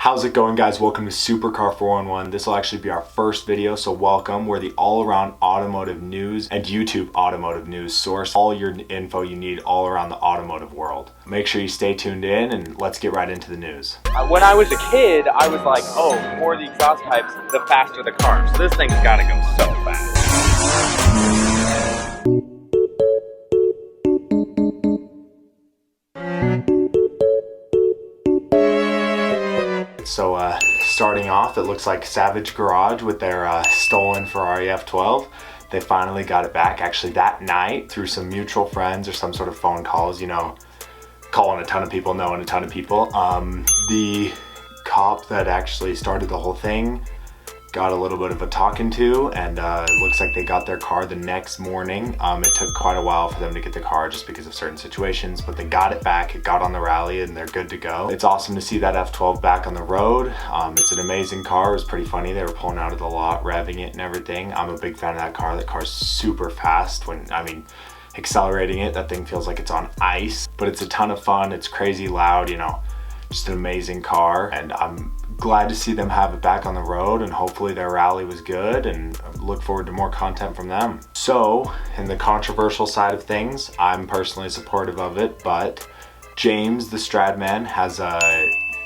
How's it going, guys? Welcome to Supercar 411. This will actually be our first video, so welcome. We're the all-around automotive news and YouTube automotive news source. All your info you need all around the automotive world. Make sure you stay tuned in and let's get right into the news. When I was a kid, I was like, oh, the more the exhaust pipes, the faster the car. So this thing's gotta go so fast. So starting off, it looks like Savage Garage with their stolen Ferrari F12. They finally got it back actually that night through some mutual friends or some sort of phone calls, you know, calling a ton of people, knowing a ton of people. The cop that actually started the whole thing got a little bit of a talking to, and it looks like they got their car the next morning. It took quite a while for them to get the car just because of certain situations, but they got it back. It got on the rally and they're good to go. It's awesome to see that F12 back on the road. It's an amazing car. It was pretty funny. They were pulling out of the lot, revving it and everything. I'm a big fan of that car. That car's super fast. Accelerating it, that thing feels like it's on ice, but it's a ton of fun. It's crazy loud, you know, just an amazing car, and I'm glad to see them have it back on the road, and hopefully their rally was good, and I look forward to more content from them. So in the controversial side of things, I'm personally supportive of it, but James the Stradman has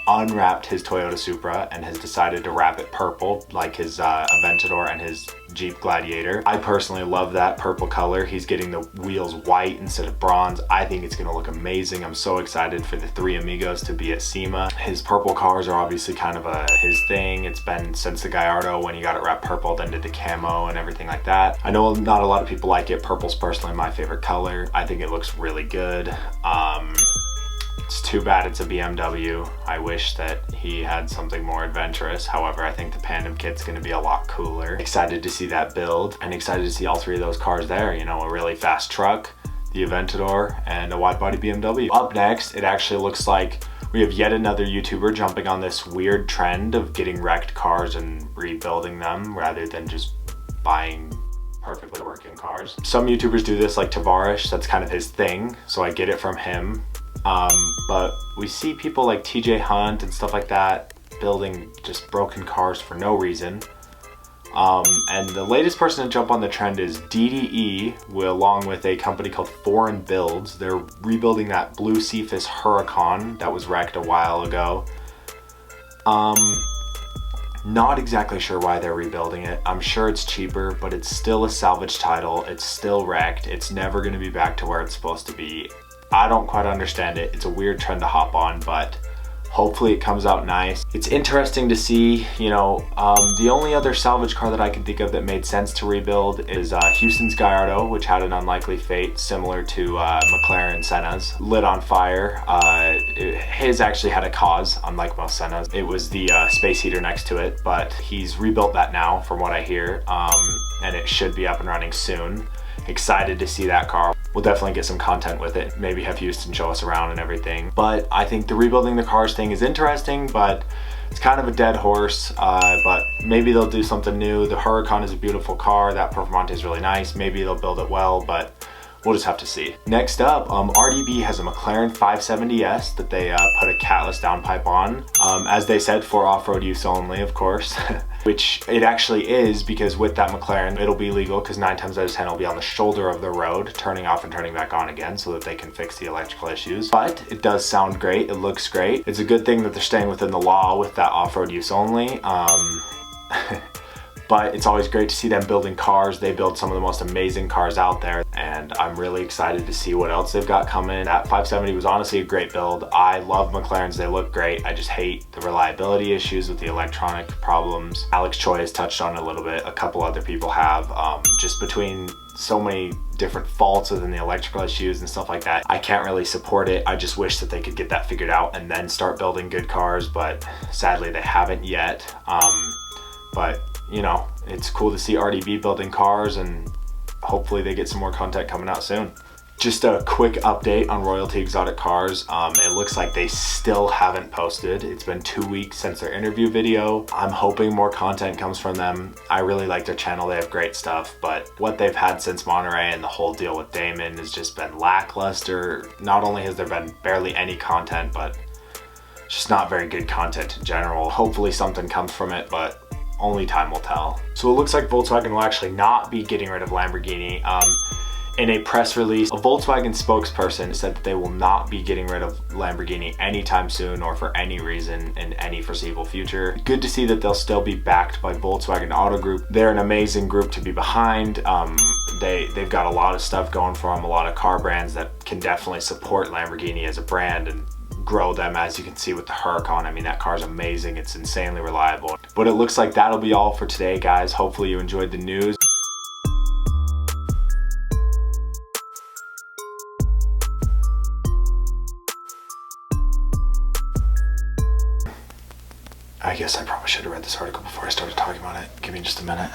unwrapped his Toyota Supra and has decided to wrap it purple like his Aventador and his Jeep Gladiator. I personally love that purple color. He's getting the wheels white instead of bronze. I think it's gonna look amazing. I'm so excited for the three amigos to be at SEMA. His purple cars are obviously kind of his thing. It's been since the Gallardo when he got it wrapped purple, then did the camo and everything like that. I know not a lot of people like it. Purple's personally my favorite color. I think it looks really good. It's too bad it's a BMW. I wish that he had something more adventurous. However, I think the Pandem kit's gonna be a lot cooler. Excited to see that build, and excited to see all three of those cars there. You know, a really fast truck, the Aventador, and a wide body BMW. Up next, it actually looks like we have yet another YouTuber jumping on this weird trend of getting wrecked cars and rebuilding them rather than just buying perfectly working cars. Some YouTubers do this, like Tavarish, that's kind of his thing, so I get it from him. But we see people like TJ Hunt and stuff like that building just broken cars for no reason. And the latest person to jump on the trend is DDE, along with a company called Foreign Builds. They're rebuilding that blue Cephas Huracan that was wrecked a while ago. Not exactly sure why they're rebuilding it. I'm sure it's cheaper, but it's still a salvage title. It's still wrecked. It's never going to be back to where it's supposed to be. I don't quite understand it. It's a weird trend to hop on, but hopefully it comes out nice. It's interesting to see, you know, the only other salvage car that I can think of that made sense to rebuild is Houston's Gallardo, which had an unlikely fate similar to McLaren Senna's. Lit on fire. His actually had a cause, unlike most Senna's. It was the space heater next to it, but he's rebuilt that now from what I hear, and it should be up and running soon. Excited to see that car. We'll definitely get some content with it. Maybe have Houston show us around and everything. But I think the rebuilding the cars thing is interesting, but it's kind of a dead horse. But maybe they'll do something new. The Huracan is a beautiful car. That Performante is really nice. Maybe they'll build it well, but we'll just have to see. Next up, RDB has a McLaren 570S that they put a catless downpipe on. As they said, for off-road use only, of course. Which it actually is, because with that McLaren, it'll be legal because 9 times out of 10 it'll be on the shoulder of the road, turning off and turning back on again so that they can fix the electrical issues. But it does sound great. It looks great. It's a good thing that they're staying within the law with that off-road use only. But it's always great to see them building cars. They build some of the most amazing cars out there, and I'm really excited to see what else they've got coming. That 570 was honestly a great build. I love McLarens, they look great. I just hate the reliability issues with the electronic problems. Alex Choi has touched on it a little bit, a couple other people have, just between so many different faults within the electrical issues and stuff like that. I can't really support it. I just wish that they could get that figured out and then start building good cars, but sadly they haven't yet. But you know, it's cool to see RDB building cars, and hopefully they get some more content coming out soon. Just a quick update on Royalty Exotic Cars. It looks like they still haven't posted. It's been 2 weeks since their interview video. I'm hoping more content comes from them. I really like their channel. They have great stuff, but what they've had since Monterey and the whole deal with Damon has just been lackluster. Not only has there been barely any content, but It's just not very good content in general. Hopefully something comes from it, but only time will tell. So it looks like Volkswagen will actually not be getting rid of Lamborghini. In a press release, a Volkswagen spokesperson said that they will not be getting rid of Lamborghini anytime soon or for any reason in any foreseeable future. Good to see that they'll still be backed by Volkswagen Auto Group. They're an amazing group to be behind. They've got a lot of stuff going for them, a lot of car brands that can definitely support Lamborghini as a brand and grow them, as you can see with the Huracan. I mean, that car is amazing. It's insanely reliable. But it looks like that'll be all for today, guys. Hopefully you enjoyed the news. I guess I probably should have read this article before I started talking about it. Give me just a minute.